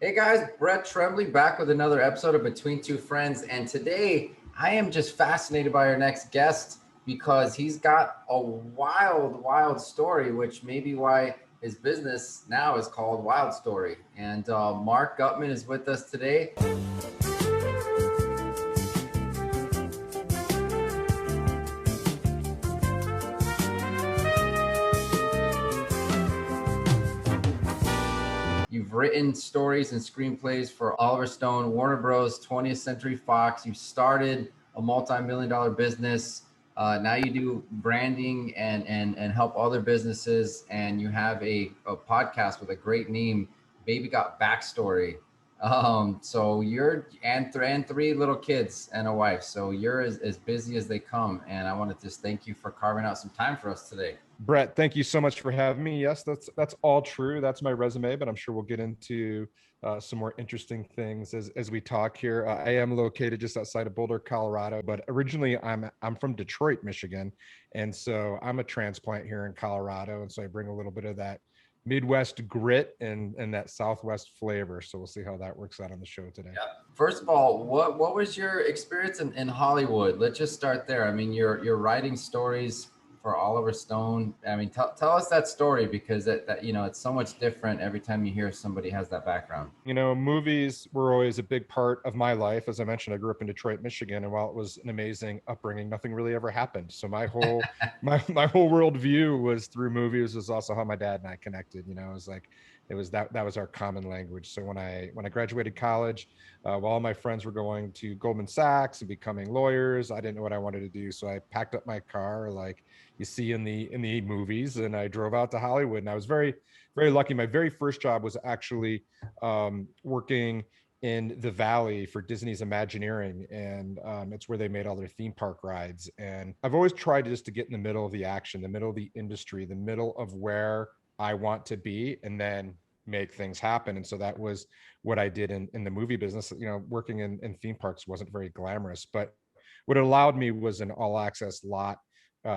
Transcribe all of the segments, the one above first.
Hey guys, Brett Tremblay back with another episode of Between Two Friends. And today I am just fascinated by our next guest because he's got a wild story, which may be why his business now is called Wild Story. And Mark Gutman is with us today. You've written stories and screenplays for Oliver Stone, Warner Bros., 20th Century Fox. You started a multi-million-dollar business. Now you do branding and help other businesses. And you have a podcast with a great name, Baby Got Backstory. So you're and three little kids and a wife. So you're as busy as they come. And I want to just thank you for carving out some time for us today. Brett, thank you so much for having me. Yes, that's all true. That's my resume, but I'm sure we'll get into some more interesting things as we talk here. I am located just outside of Boulder, Colorado, but originally I'm from Detroit, Michigan, and so I'm a transplant here in Colorado, and so I bring a little bit of that Midwest grit and that Southwest flavor. So we'll see how that works out on the show today. Yeah. First of all, what was your experience in Hollywood? Let's just start there. I mean, you're writing stories for Oliver Stone. I mean, tell us that story because that it's so much different every time you hear somebody has that background. Movies were always a big part of my life. As I mentioned, I grew up in Detroit, Michigan, and while it was an amazing upbringing, nothing really ever happened. So my whole my whole worldview was through movies. Was also how my dad and I connected. It was like that was our common language. So when I graduated college, while all my friends were going to Goldman Sachs and becoming lawyers, I didn't know what I wanted to do. So I packed up my car, like you see in the movies, and I drove out to Hollywood. And I was very lucky. My very first job was actually working in the Valley for Disney's Imagineering, and it's where they made all their theme park rides. And I've always tried just to get in the middle of the action, the middle of the industry, the middle of where I want to be, and then make things happen. And so that was what I did in the movie business. Working in theme parks wasn't very glamorous, but what it allowed me was an all access lot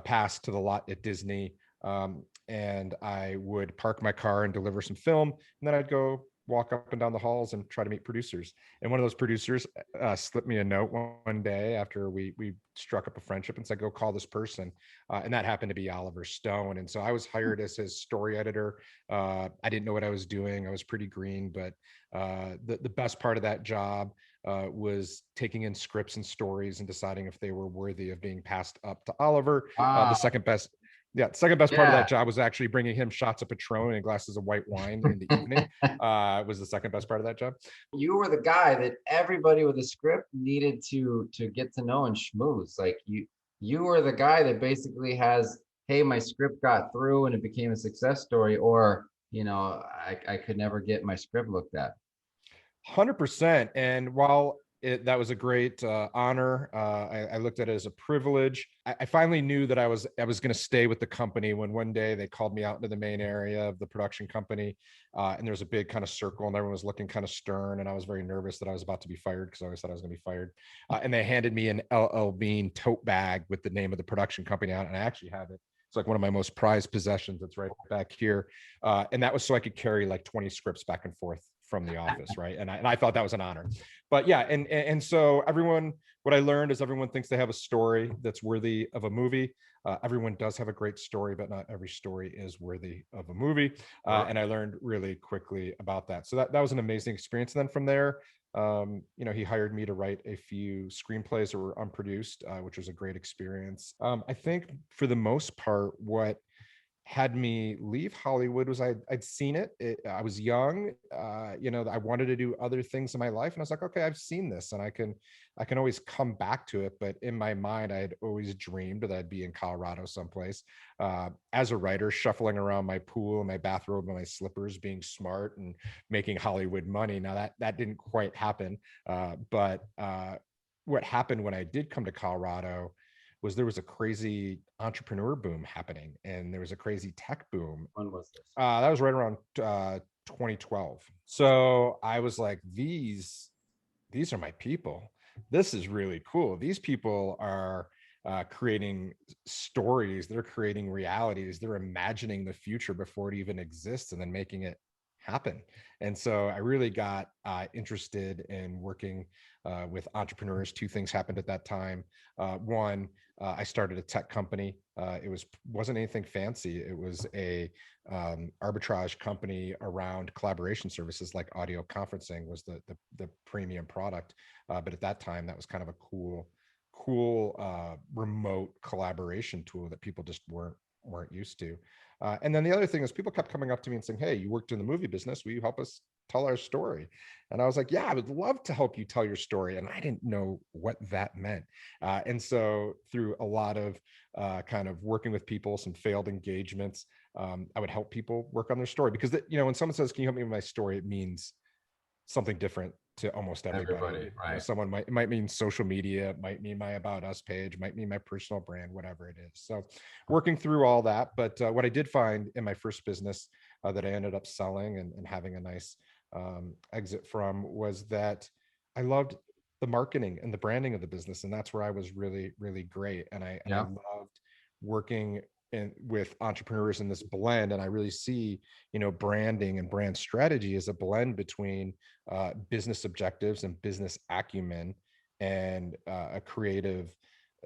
pass to the lot at Disney. And I would park my car and deliver some film, and then I'd go walk up and down the halls and try to meet producers. And one of those producers slipped me a note one day after we struck up a friendship and said, "Go call this person," and that happened to be Oliver Stone. And so I was hired as his story editor. I didn't know what I was doing. I was pretty green, but the best part of that job was taking in scripts and stories and deciding if they were worthy of being passed up to Oliver. The second best part of that job was actually bringing him shots of Patron and glasses of white wine in the evening. Was the second best part of that job. You were the guy that everybody with a script needed to get to know and schmooze. Like you were the guy that basically has, hey, my script got through and it became a success story, or I could never get my script looked at. 100%. And while that was a great honor, I looked at it as a privilege. I finally knew that I was going to stay with the company when one day they called me out into the main area of the production company, and there was a big kind of circle, and everyone was looking kind of stern, and I was very nervous that I was about to be fired because I always thought I was going to be fired. And they handed me an LL Bean tote bag with the name of the production company on it, and I actually have it. It's like one of my most prized possessions. It's right back here, and that was so I could carry like 20 scripts back and forth from the office, right? And I thought that was an honor. But yeah, and so what I learned is everyone thinks they have a story that's worthy of a movie. Everyone does have a great story, but not every story is worthy of a movie. And I learned really quickly about that. So that was an amazing experience. And then from there, he hired me to write a few screenplays that were unproduced, which was a great experience. I think for the most part, what had me leave Hollywood was I'd seen it. I was young, I wanted to do other things in my life, and I was like, okay, I've seen this, and I can always come back to it. But in my mind, I had always dreamed that I'd be in Colorado someplace as a writer, shuffling around my pool in my bathrobe and my slippers, being smart and making Hollywood money. Now that didn't quite happen, but what happened when I did come to Colorado was there was a crazy entrepreneur boom happening, and there was a crazy tech boom. When was this? That was right around 2012. So I was like, these are my people. This is really cool. These people are creating stories. They're creating realities. They're imagining the future before it even exists and then making it happen. And so I really got interested in working with entrepreneurs. Two things happened at that time. One, I started a tech company. Wasn't anything fancy. It was a arbitrage company around collaboration services, like audio conferencing was the premium product. But at that time, that was kind of a cool remote collaboration tool that people just weren't used to. And then the other thing is, people kept coming up to me and saying, "Hey, you worked in the movie business. Will you help us tell our story?" And I was like, "Yeah, I would love to help you tell your story." And I didn't know what that meant. And so through a lot of kind of working with people, some failed engagements, I would help people work on their story, because when someone says, "Can you help me with my story?" it means something different to almost everybody. Everybody, right? It might mean social media, it might mean my About Us page, might mean my personal brand, whatever it is. So working through all that. But what I did find in my first business that I ended up selling and having a nice exit from, was that I loved the marketing and the branding of the business, and that's where I was really, really great. And I Yeah, loved working with entrepreneurs in this blend. And I really see, branding and brand strategy as a blend between business objectives and business acumen, and a creative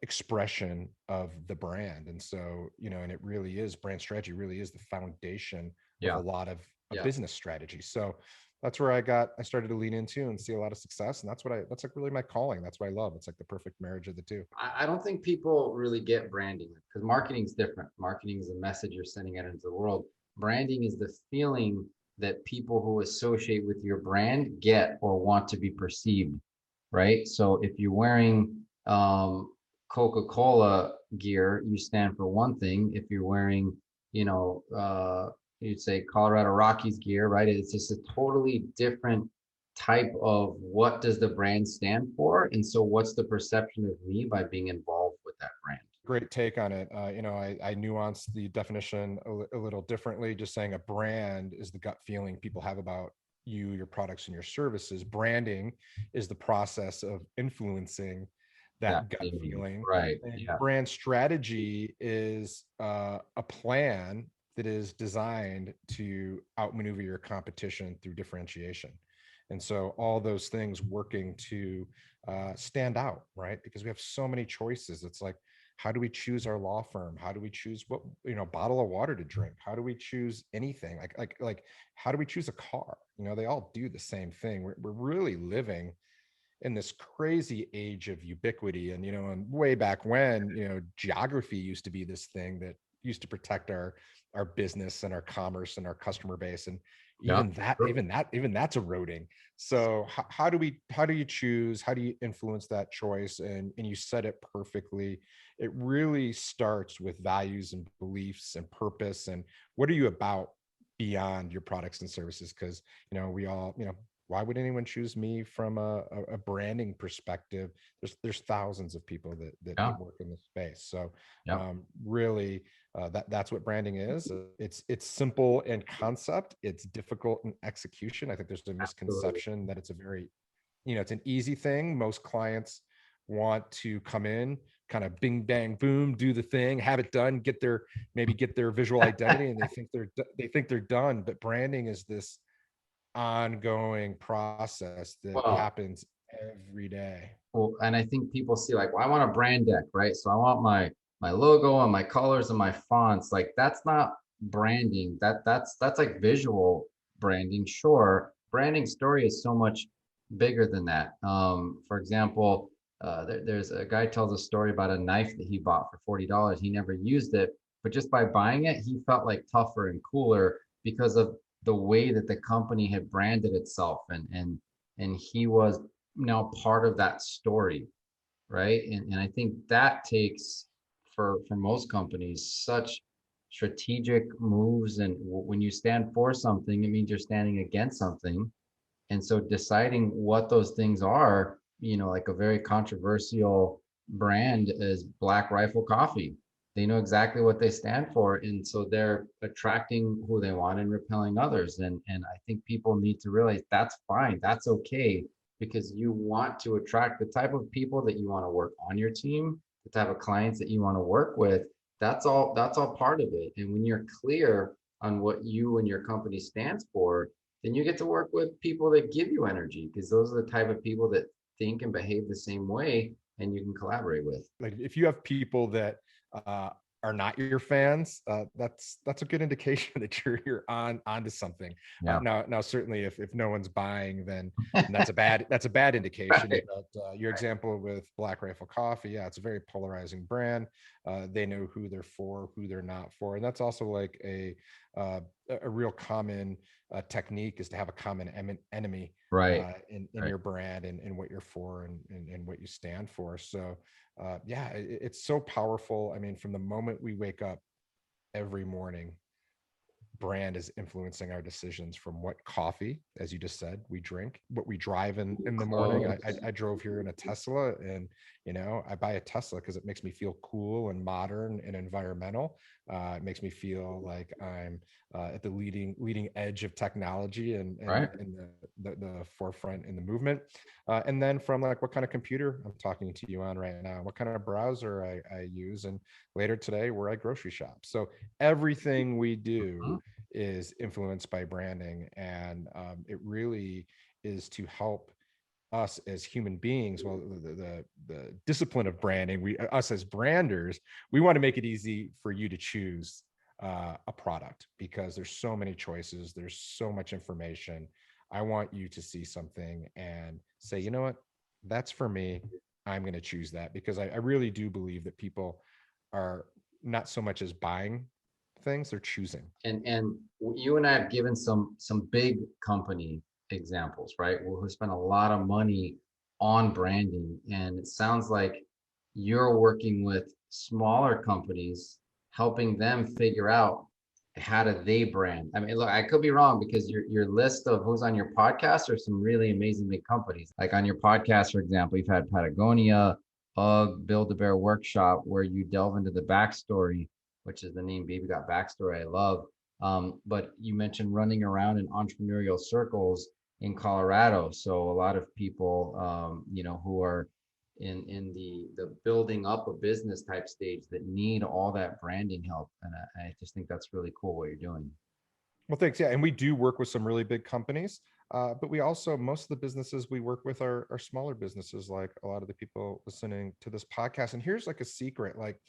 expression of the brand. And so, and it really is, brand strategy really is the foundation of a yeah, lot of a yeah. business strategy. So that's where I started to lean into and see a lot of success. And that's like really my calling. That's what I love. It's like the perfect marriage of the two. I don't think people really get branding, because marketing is different. Marketing is a message you're sending out into the world. Branding is the feeling that people who associate with your brand get or want to be perceived, right? So if you're wearing Coca-Cola gear, you stand for one thing. If you're wearing, you know, you'd say Colorado Rockies gear, right? It's just a totally different type of what does the brand stand for, and so what's the perception of me by being involved with that brand. Great take on it. I nuanced the definition a little differently, just saying a brand is the gut feeling people have about you, your products, and your services. Branding is the process of influencing That that gut feeling, feeling. right? And Yeah, brand strategy is a plan that is designed to outmaneuver your competition through differentiation. And so all those things working to stand out, right? Because we have so many choices. It's like, how do we choose our law firm? How do we choose what, bottle of water to drink? How do we choose anything? Like how do we choose a car? They all do the same thing. We're really living in this crazy age of ubiquity. And way back when, geography used to be this thing that used to protect our business and our commerce and our customer base. And yeah, true. even that's eroding. So how do you choose? How do you influence that choice? And you said it perfectly. It really starts with values and beliefs and purpose. And what are you about beyond your products and services? Because, we all, why would anyone choose me from a branding perspective? There's thousands of people Yeah, that work in this space. So yeah, really, that's what branding is. It's simple in concept. It's difficult in execution. I think there's a absolutely. misconception that it's a very, it's an easy thing. Most clients want to come in, kind of bing bang boom, do the thing, have it done, get their visual identity, and they think they're done. But branding is this ongoing process that Well, happens every day. well, and I think people see like, well, I want a brand deck, right? So I want my logo and my colors and my fonts. Like that's not branding. That's like visual branding. Sure, branding story is so much bigger than that. For example, there's a guy tells a story about a knife that he bought for $40. He never used it, but just by buying it, he felt like tougher and cooler because of the way that the company had branded itself, and he was now part of that story, right? And I think that takes for most companies such strategic moves. And when you stand for something, it means you're standing against something. And so deciding what those things are, like a very controversial brand is Black Rifle Coffee. They know exactly what they stand for. And so they're attracting who they want and repelling others. And I think people need to realize that's fine. That's okay, because you want to attract the type of people that you want to work on your team, the type of clients that you want to work with. That's all part of it. And when you're clear on what you and your company stands for, then you get to work with people that give you energy, because those are the type of people that think and behave the same way, and you can collaborate with. Like if you have people that uh, are not your fans, that's a good indication that you're onto something. Yeah. Now certainly if no one's buying, then that's a bad indication. Right. But your example with Black Rifle Coffee, yeah, it's a very polarizing brand. They know who they're for, who they're not for, and that's also like uh, a real common technique is to have a common enemy Right. in your brand and what you're for and what you stand for. So yeah, it's so powerful. I mean, from the moment we wake up every morning, brand is influencing our decisions, from what coffee, as you just said, we drink, what we drive in the morning. I drove here in a Tesla, and I buy a Tesla because it makes me feel cool and modern and environmental. It makes me feel like I'm at the leading edge of technology and Right. in the forefront in the movement. And then from like what kind of computer I'm talking to you on right now, what kind of browser I use, and later today where I grocery shop. So everything we do Mhm. is influenced by branding, and it really is to help us as human beings. Well, the discipline of branding, we us as branders, we want to make it easy for you to choose a product, because there's so many choices, there's so much information. I want you to see something and say, you know what, that's for me. I'm going to choose that, because I really do believe that people are not so much as buying things, they're choosing. And you and I have given some big company examples, right? Who spend a lot of money on branding, and it sounds like you're working with smaller companies, helping them figure out how do they brand. I mean, look, I could be wrong, because your list of who's on your podcast are some really amazing big companies. Like on your podcast, for example, you've had Patagonia, UGG, Build a Bear Workshop, where you delve into the backstory, which is the name Baby Got Backstory. I love. But you mentioned running around in entrepreneurial circles in Colorado. So a lot of people, who are in the building up a business type stage that need all that branding help. And I just think that's really cool what you're doing. Well, thanks. Yeah, and we do work with some really big companies, but we also, most of the businesses we work with are smaller businesses, like a lot of the people listening to this podcast. And here's like a secret, like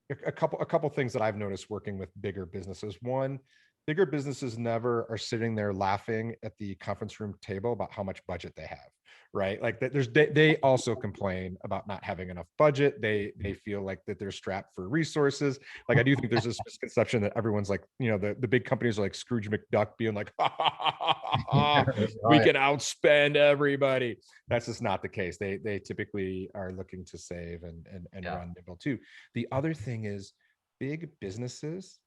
a couple things that I've noticed working with bigger businesses. One, bigger businesses never are sitting there laughing at the conference room table about how much budget they have, right? Like that they also complain about not having enough budget. They feel like that they're strapped for resources. Like I do think there's this misconception that everyone's like, the big companies are like Scrooge McDuck being like, ha, ha, ha, ha, ha, we Right. can outspend everybody. That's just not the case. They typically are looking to save and Yeah. run nimble too. The other thing is, big businesses,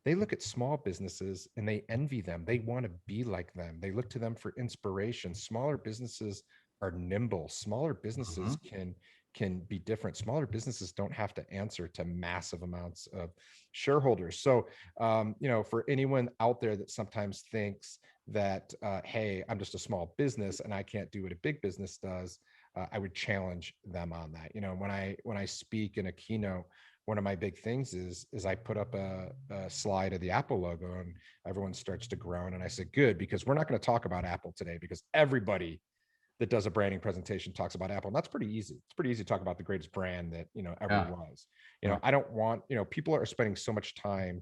they look at small businesses and they envy them. They want to be like them. They look to them for inspiration. Smaller businesses are nimble. Smaller businesses Mhm. can be different. Smaller businesses don't have to answer to massive amounts of shareholders. So, for anyone out there that sometimes thinks that, hey, I'm just a small business and I can't do what a big business does, I would challenge them on that. When I speak in a keynote, one of my big things is I put up a slide of the Apple logo, and everyone starts to groan. And I said, good, because we're not going to talk about Apple today, because everybody that does a branding presentation talks about Apple. And that's pretty easy. It's pretty easy to talk about the greatest brand that, ever Yeah. was. Right. I don't want, people are spending so much time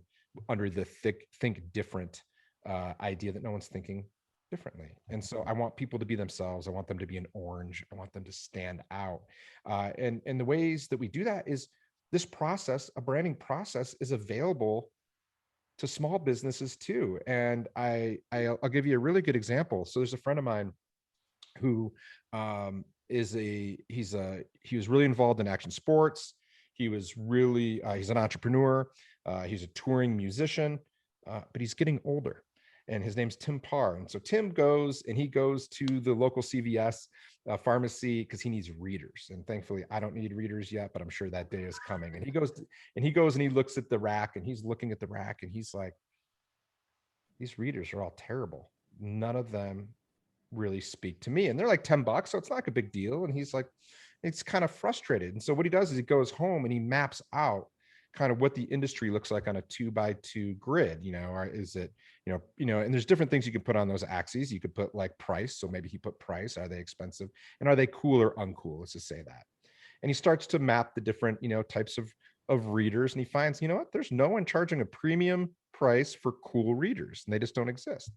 under the think different idea that no one's thinking differently. And so I want people to be themselves. I want them to be an orange. I want them to stand out. And the ways that we do that is, this process, a branding process, is available to small businesses too. And I'll give you a really good example. So there's a friend of mine who he was really involved in action sports. He was really he's an entrepreneur. He's a touring musician, but he's getting older. And his name's Tim Parr. And so Tim goes to the local CVS pharmacy because he needs readers. And thankfully, I don't need readers yet, but I'm sure that day is coming. And he looks at the rack, and he's looking at the rack, and he's like, these readers are all terrible. None of them really speak to me, and they're like $10, so it's not like a big deal. And he's like, it's kind of frustrated. And so what he does is he goes home and he maps out kind of what the industry looks like on a 2x2 grid. Or is it, and there's different things you can put on those axes. You could put like price. So maybe he put price. Are they expensive? And are they cool or uncool? Let's just say that. And he starts to map the different, types of readers. And he finds, what? There's no one charging a premium price for cool readers, and they just don't exist.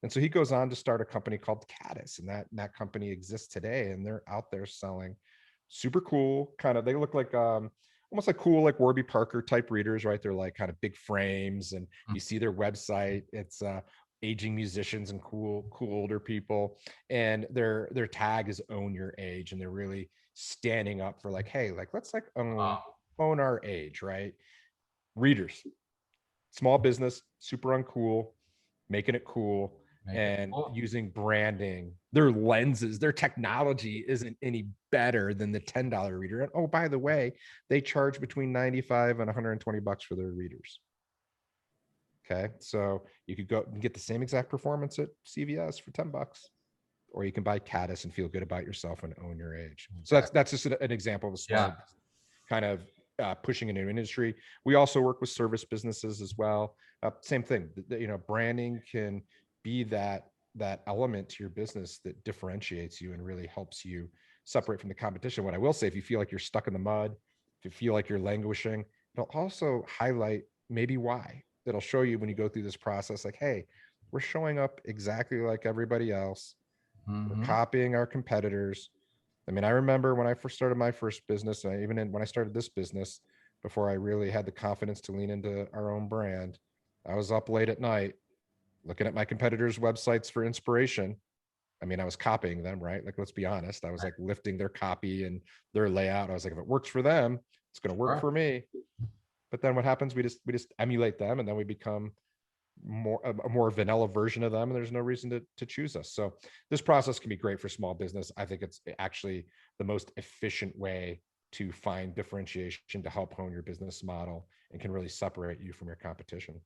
And so he goes on to start a company called Caddis, and that company exists today, and they're out there selling super cool kind of, they look like almost like cool, like Warby Parker type readers, right? They're like kind of big frames, and you see their website. It's aging musicians and cool older people, and their tag is own your age, and they're really standing up for like, hey, like let's like own our age, right? Readers, small business, super uncool, making it cool. Using branding, their lenses, their technology isn't any better than the $10 reader. And oh, by the way, they charge between $95 and $120 for their readers. Okay, so you could go and get the same exact performance at CVS for $10, or you can buy Caddis and feel good about yourself and own your age. So that's just an example of a small kind of pushing a new industry. We also work with service businesses as well. Same thing. Branding can be that element to your business that differentiates you and really helps you separate from the competition. What I will say, if you feel like you're stuck in the mud, if you feel like you're languishing, it'll also highlight maybe why. It'll show you when you go through this process, like, hey, we're showing up exactly like everybody else. We're copying our competitors. I mean, I remember when I first started my first business, and when I started this business, before I really had the confidence to lean into our own brand, I was up late at night looking at my competitors' websites for inspiration. I mean, I was copying them, right? Like, let's be honest. I was like lifting their copy and their layout. I was like, if it works for them, it's going to work for me. But then what happens? We just emulate them, and then we become a more vanilla version of them, and there's no reason to choose us. So this process can be great for small business. I think it's actually the most efficient way to find differentiation to help hone your business model and can really separate you from your competition.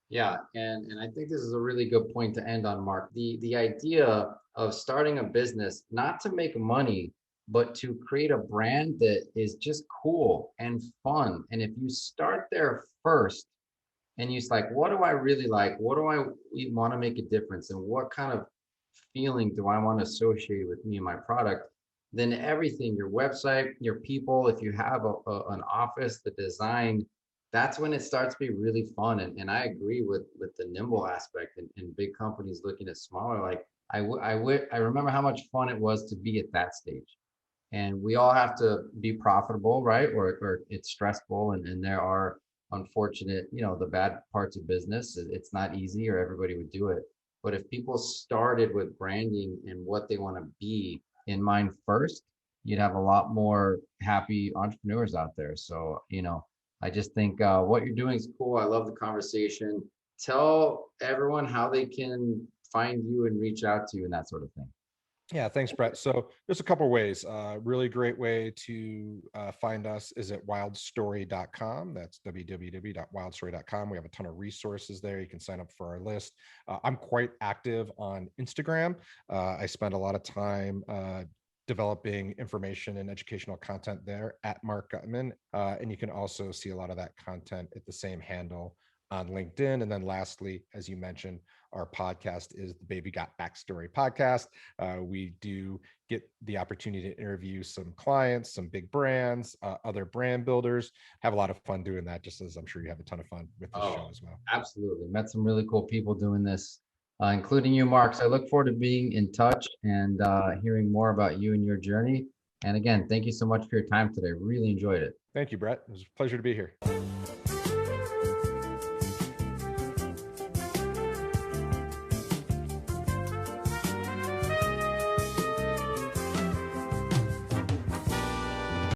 Yeah, and I think this is a really good point to end on, Mark. The idea of starting a business, not to make money, but to create a brand that is just cool and fun. And if you start there first, and you're like, what do I really like? What do I want to make a difference? And what kind of feeling do I want to associate with me and my product? Then everything, your website, your people, if you have an office, the design, that's when it starts to be really fun. And I agree with the nimble aspect and big companies looking at smaller. Like I remember how much fun it was to be at that stage. And we all have to be profitable, right? Or it's stressful, and there are unfortunate, the bad parts of business. It's not easy, or everybody would do it. But if people started with branding and what they want to be in mind first, you'd have a lot more happy entrepreneurs out there. So, I just think what you're doing is cool. I love the conversation. Tell everyone how they can find you and reach out to you and that sort of thing. Yeah, thanks, Brett. So there's a couple ways. Really great way to find us is at wildstory.com. That's www.wildstory.com. We have a ton of resources there. You can sign up for our list. I'm quite active on Instagram. I spend a lot of time developing information and educational content there at Mark Gutman. And you can also see a lot of that content at the same handle on LinkedIn. And then lastly, as you mentioned, our podcast is the Baby Got Backstory podcast. We do get the opportunity to interview some clients, some big brands, other brand builders. Have a lot of fun doing that, just as I'm sure you have a ton of fun with this show as well. Absolutely. Met some really cool people doing this, including you, Mark. So I look forward to being in touch and hearing more about you and your journey. And again, thank you so much for your time today. Really enjoyed it. Thank you, Brett. It was a pleasure to be here.